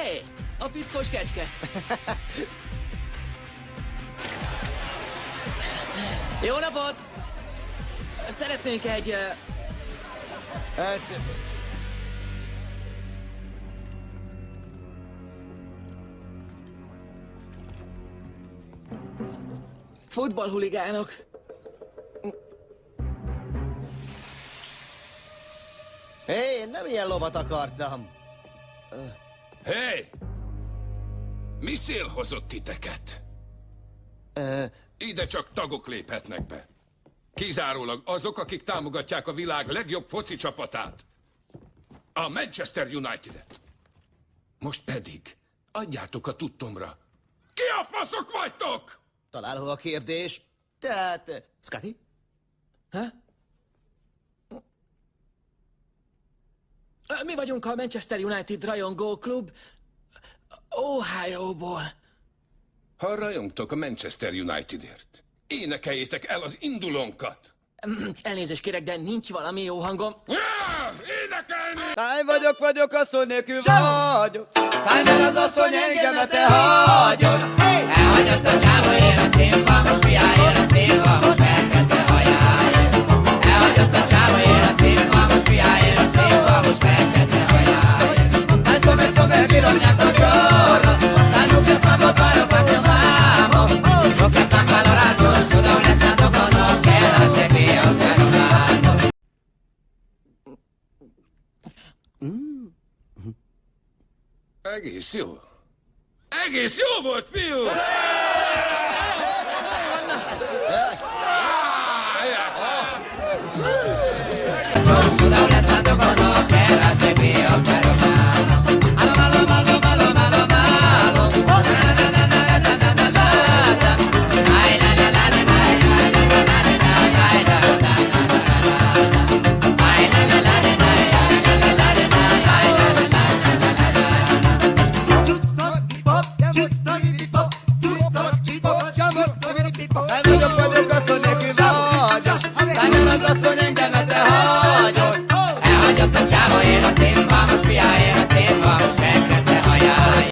Hé, a fickós kecske. Jó napot! Szeretnénk egy... Hát... futballhuligánok. Hé, én nem ilyen lovat akartam. Hé! Mi szél hozott titeket? Ide csak tagok léphetnek be. Kizárólag azok, akik támogatják a világ legjobb foci csapatát. A Manchester United-et. Most pedig adjátok a tudtomra. Ki a faszok vagytok? Találó a kérdés. Tehát... Scotty? Ha? Mi vagyunk a Manchester United rajongó klub Ohio-ból. Ha rajongtok a Manchester Unitedért, énekeljétek el az indulónkat. Elnézést kérek, de nincs valami jó hangom. Énekelni! Hány vagyok, asszony nélkül vagyok. Hány, mert az asszony engemet elhagyott. Elhagyott a csávóért a célba, most fiáért a célba, most fekete hajáért. Elhagyott a csávóért a célba, most fiáért a célba, most fekete hajáért. Hányszor meg biromnyát a csorra, tánjuk ezt már volt várok, a kezám. Sok ezt nem valorátos, oda lesz a dokonos, ellászek ki a terülát. Egész jó. Egész jó volt, fiú! Oda lesz a dokonos, ellászek ki a terülát. Alom, alom, alom, alom, alom, alom. Hány vagyok, asszony nélkül vagyok. Hány az asszony